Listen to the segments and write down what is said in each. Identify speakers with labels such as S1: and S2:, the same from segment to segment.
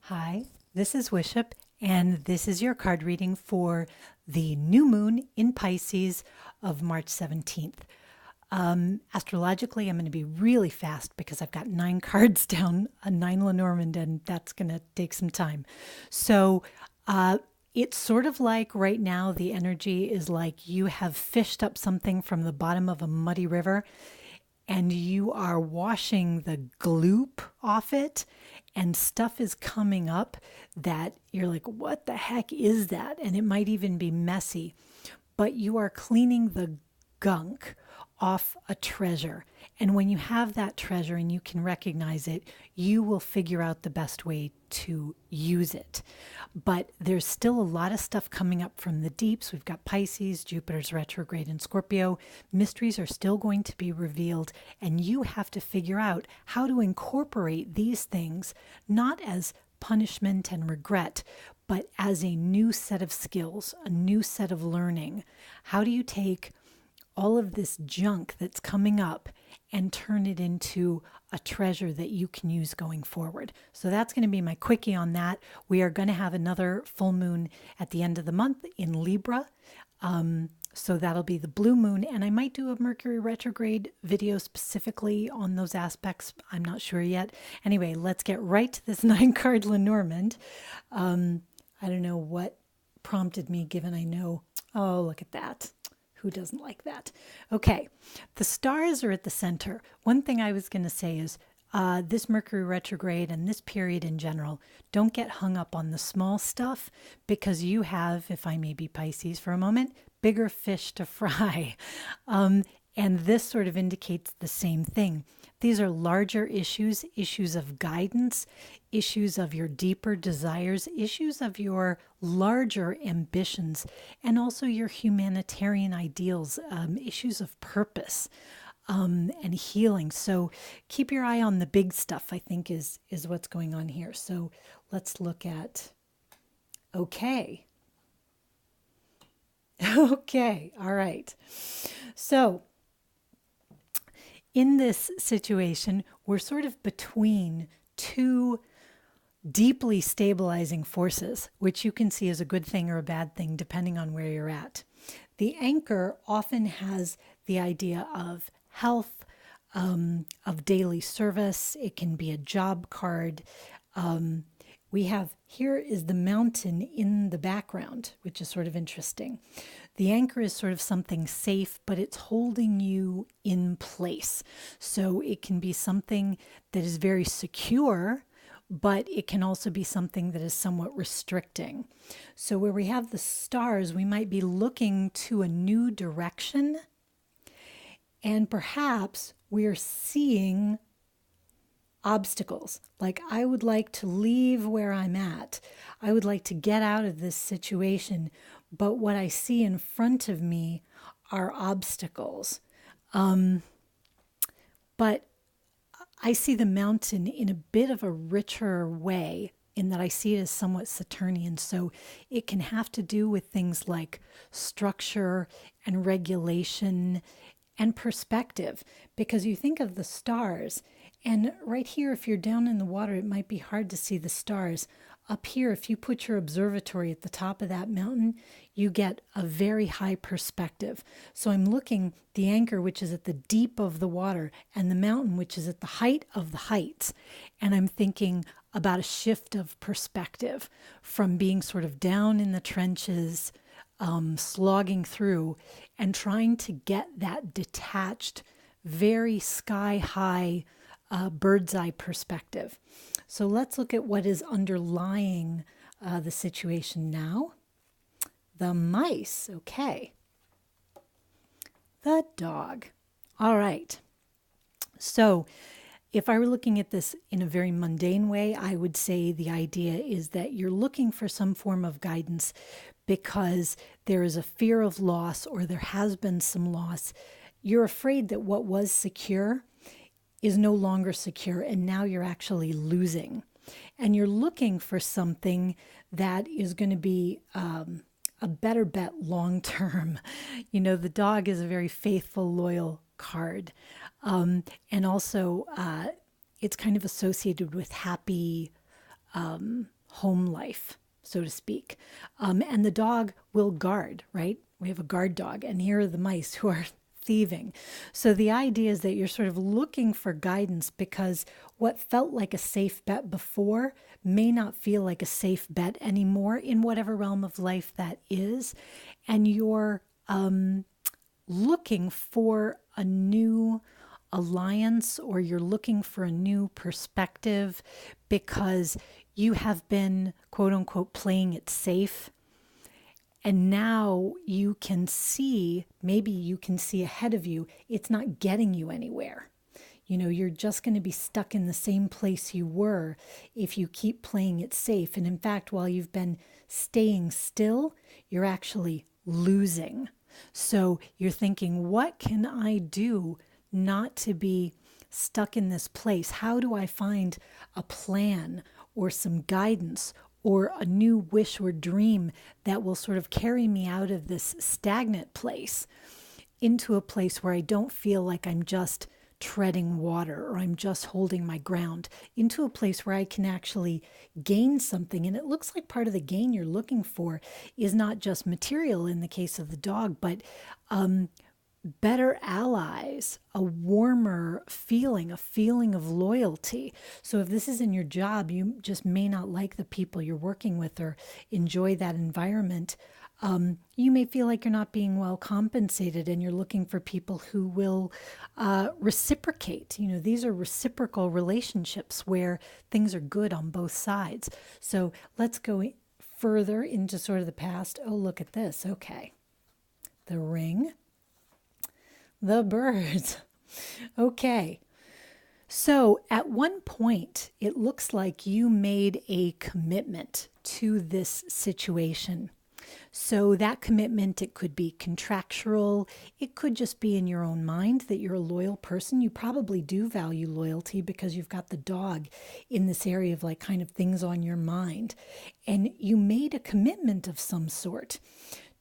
S1: Hi, this is Wishop, and this is your card reading for the new moon in Pisces of March 17th. Astrologically, I'm going to be really fast because I've got 9 cards down, a 9 Lenormand, and that's going to take some time. So, it's sort of like right now, the energy is like you have fished up something from the bottom of a muddy river and you are washing the gloop off it, and stuff is coming up that you're like, what the heck is that? And it might even be messy, but you are cleaning the gunk off a treasure. And when you have that treasure and you can recognize it, you will figure out the best way to use it. But there's still a lot of stuff coming up from the deeps. We've got Pisces, Jupiter's retrograde in Scorpio. Mysteries are still going to be revealed, and you have to figure out how to incorporate these things, not as punishment and regret, but as a new set of skills, a new set of learning. How do you take all of this junk that's coming up and turn it into a treasure that you can use going forward? So that's going to be my quickie on that. We are going to have another full moon at the end of the month in Libra. So that'll be the blue moon. And I might do a Mercury retrograde video specifically on those aspects. I'm not sure yet. Anyway, let's get right to this 9-card Lenormand. I don't know what prompted me, given I know. Oh, look at that. Who doesn't like that? Okay, the stars are at the center. One thing I was going to say is this Mercury retrograde and this period in general, don't get hung up on the small stuff, because you have, if I may be Pisces for a moment, bigger fish to fry. And this sort of indicates the same thing. These are larger issues, issues of guidance, issues of your deeper desires, issues of your larger ambitions, and also your humanitarian ideals, issues of purpose and healing. So keep your eye on the big stuff, I think, is what's going on here. So let's look at, okay. Okay, all right. So in this situation, we're sort of between two deeply stabilizing forces, which you can see as a good thing or a bad thing, depending on where you're at. The anchor often has the idea of health, of daily service. It can be a job card. We have, here is the mountain in the background, which is sort of interesting. The anchor is sort of something safe, but it's holding you in place. So it can be something that is very secure, but it can also be something that is somewhat restricting. So where we have the stars, we might be looking to a new direction, and perhaps we're seeing obstacles. Like, I would like to leave where I'm at. I would like to get out of this situation, but what I see in front of me are obstacles. But I see the mountain in a bit of a richer way, in that I see it as somewhat Saturnian. So it can have to do with things like structure and regulation and perspective, because you think of the stars, and right here, if you're down in the water, it might be hard to see the stars. Up here, if you put your observatory at the top of that mountain, you get a very high perspective. So I'm looking the anchor, which is at the deep of the water, and the mountain, which is at the height of the heights. And I'm thinking about a shift of perspective from being sort of down in the trenches, slogging through, and trying to get that detached, very sky high bird's eye perspective. So let's look at what is underlying the situation now. The mice, okay. The dog. All right. So if I were looking at this in a very mundane way, I would say the idea is that you're looking for some form of guidance because there is a fear of loss, or there has been some loss. You're afraid that what was secure is no longer secure, and now you're actually losing. And you're looking for something that is going to be a better bet long term. You know, the dog is a very faithful, loyal card. And also, it's kind of associated with happy home life, so to speak. And the dog will guard, right? We have a guard dog, and here are the mice who are thieving. So the idea is that you're sort of looking for guidance because what felt like a safe bet before may not feel like a safe bet anymore in whatever realm of life that is. And you're looking for a new alliance, or you're looking for a new perspective because you have been, quote unquote, playing it safe. And now you can see, maybe you can see ahead of you, it's not getting you anywhere. You know, you're just going to be stuck in the same place you were if you keep playing it safe. And in fact, while you've been staying still, you're actually losing. So you're thinking, what can I do not to be stuck in this place? How do I find a plan or some guidance or a new wish or dream that will sort of carry me out of this stagnant place into a place where I don't feel like I'm just treading water or I'm just holding my ground, into a place where I can actually gain something? And it looks like part of the gain you're looking for is not just material in the case of the dog, but better allies, a warmer feeling, a feeling of loyalty. So if this is in your job, you just may not like the people you're working with or enjoy that environment. You may feel like you're not being well compensated and you're looking for people who will reciprocate. You know, these are reciprocal relationships where things are good on both sides. So let's go further into sort of the past. Oh, look at this. Okay. The ring. The birds. Okay. So at one point, it looks like you made a commitment to this situation. So that commitment, it could be contractual. It could just be in your own mind that you're a loyal person. You probably do value loyalty because you've got the dog in this area of like kind of things on your mind. And you made a commitment of some sort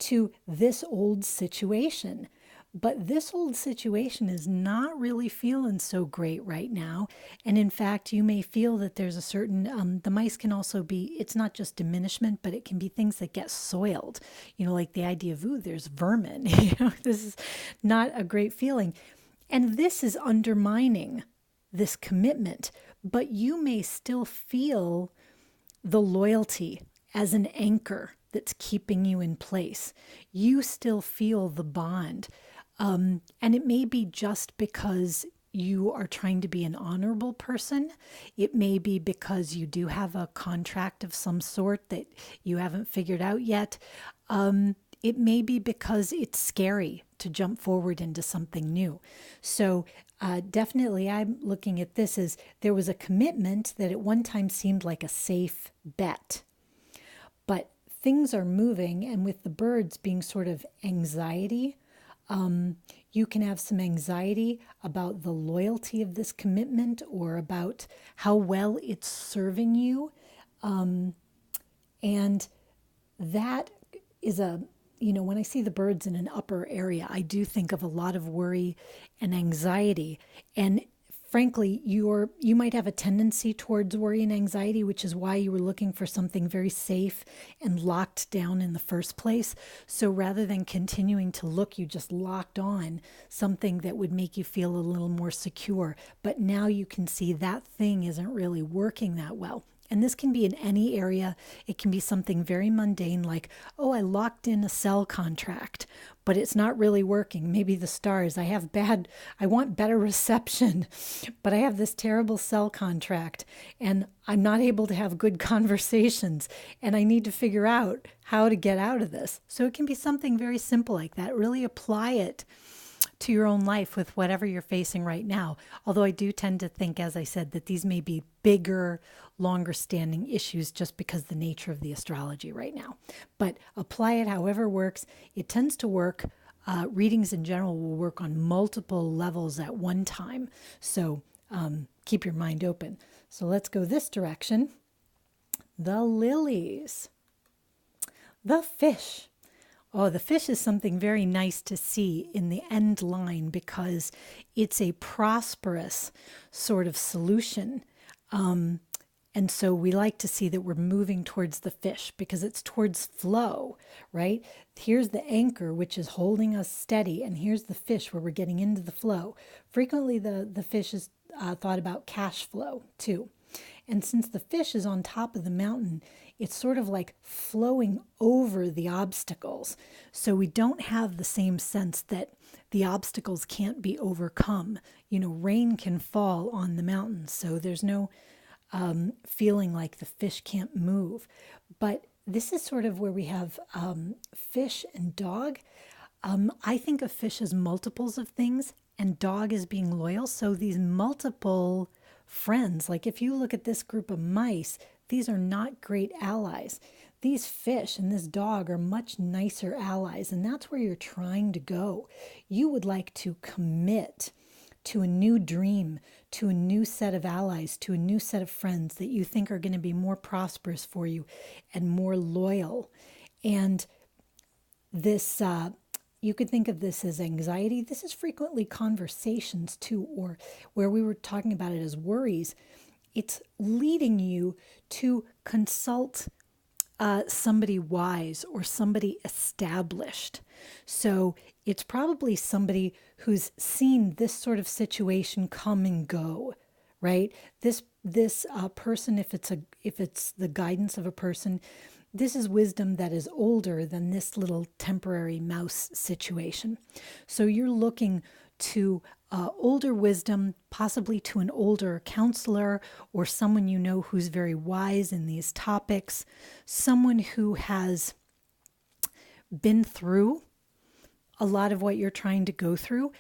S1: to this old situation. But this old situation is not really feeling so great right now. And in fact, you may feel that there's a certain, the mice can also be, it's not just diminishment, but it can be things that get soiled. You know, like the idea of, ooh, there's vermin. You know, this is not a great feeling. And this is undermining this commitment. But you may still feel the loyalty as an anchor that's keeping you in place. You still feel the bond. And it may be just because you are trying to be an honorable person. It may be because you do have a contract of some sort that you haven't figured out yet. It may be because it's scary to jump forward into something new. So definitely I'm looking at this as there was a commitment that at one time seemed like a safe bet. But things are moving, and with the birds being sort of anxiety, you can have some anxiety about the loyalty of this commitment or about how well it's serving you. And that is when I see the birds in an upper area, I do think of a lot of worry and anxiety. And frankly, you might have a tendency towards worry and anxiety, which is why you were looking for something very safe and locked down in the first place. So rather than continuing to look, you just locked on something that would make you feel a little more secure. But now you can see that thing isn't really working that well. And this can be in any area. It can be something very mundane like, oh, I locked in a cell contract, but it's not really working. Maybe the stars, I want better reception, but I have this terrible cell contract and I'm not able to have good conversations and I need to figure out how to get out of this. So it can be something very simple like that. Really apply it to your own life with whatever you're facing right now. Although I do tend to think, as I said, that these may be bigger, longer standing issues just because of the nature of the astrology right now. But apply it however works. It tends to work. Readings in general will work on multiple levels at one time. So keep your mind open. So let's go this direction. The lilies. The fish. Oh, the fish is something very nice to see in the end line because it's a prosperous sort of solution. And so we like to see that we're moving towards the fish because it's towards flow, right? Here's the anchor, which is holding us steady, and here's the fish where we're getting into the flow. Frequently, the fish is thought about cash flow too. And since the fish is on top of the mountain, it's sort of like flowing over the obstacles. So we don't have the same sense that the obstacles can't be overcome. You know, rain can fall on the mountain, so there's no feeling like the fish can't move. But this is sort of where we have fish and dog. I think of fish as multiples of things and dog as being loyal. So these multiple friends, like if you look at this group of mice, these are not great allies. These fish and this dog are much nicer allies, and that's where you're trying to go. You would like to commit to a new dream, to a new set of allies, to a new set of friends that you think are going to be more prosperous for you and more loyal. And this, you could think of this as anxiety. This is frequently conversations too, or where we were talking about it as worries. It's leading you to consult somebody wise or somebody established. So it's probably somebody who's seen this sort of situation come and go, right? This person, if it's the guidance of a person, this is wisdom that is older than this little temporary mouse situation. So you're looking to older wisdom, possibly to an older counselor or someone you know who's very wise in these topics, someone who has been through a lot of what you're trying to go through.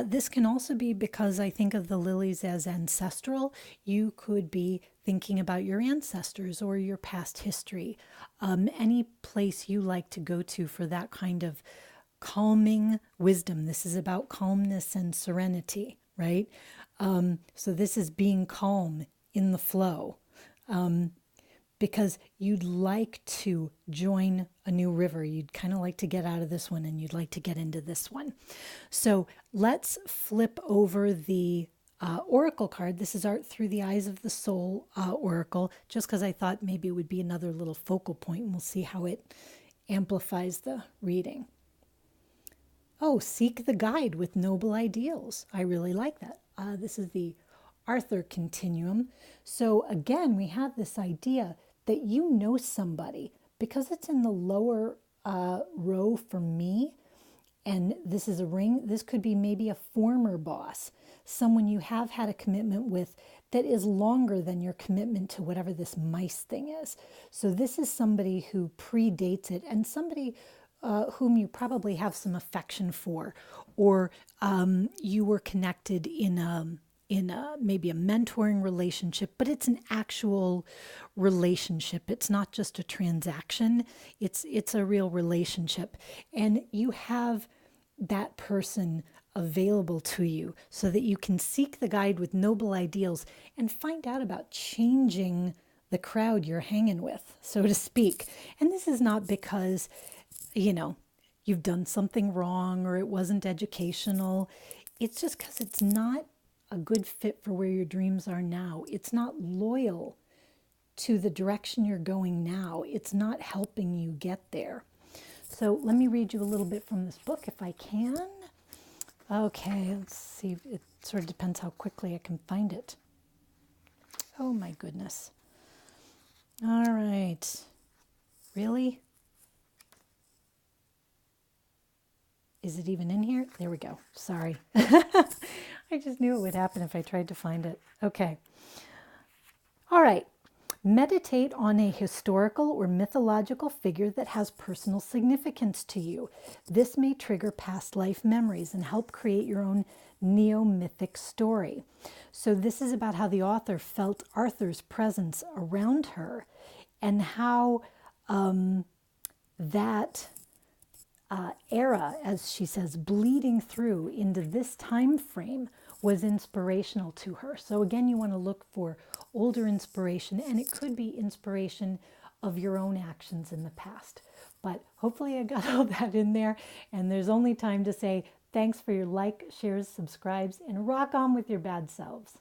S1: This can also be because I think of the lilies as ancestral. You could be thinking about your ancestors or your past history. Any place you like to go to for that kind of calming wisdom. This is about calmness and serenity, right? So this is being calm in the flow. Because you'd like to join a new river. You'd kind of like to get out of this one and you'd like to get into this one. So let's flip over the oracle card. This is Art Through the Eyes of the Soul oracle, just because I thought maybe it would be another little focal point, and we'll see how it amplifies the reading. Oh, seek the guide with noble ideals. I really like that. This is the Arthur continuum. So again, we have this idea that you know somebody, because it's in the lower row for me, and this is a ring. This could be maybe a former boss, someone you have had a commitment with that is longer than your commitment to whatever this mice thing is. So this is somebody who predates it, and somebody whom you probably have some affection for, or you were connected in maybe a mentoring relationship, but it's an actual relationship. It's not just a transaction. It's a real relationship. And you have that person available to you so that you can seek the guide with noble ideals and find out about changing the crowd you're hanging with, so to speak. And this is not because, you've done something wrong or it wasn't educational. It's just because it's not a good fit for where your dreams are now. It's not loyal to the direction you're going now. It's not helping you get there. So let me read you a little bit from this book if I can. Okay, let's see. It sort of depends how quickly I can find it. Oh my goodness. All right. Really? Is it even in here? There we go. Sorry. I just knew it would happen if I tried to find it. Okay. All right. Meditate on a historical or mythological figure that has personal significance to you. This may trigger past life memories and help create your own neo-mythic story. So this is about how the author felt Arthur's presence around her and how that era, as she says, bleeding through into this time frame was inspirational to her. So again, you want to look for older inspiration, and it could be inspiration of your own actions in the past. But hopefully I got all that in there, and there's only time to say thanks for your like, shares, subscribes, and rock on with your bad selves.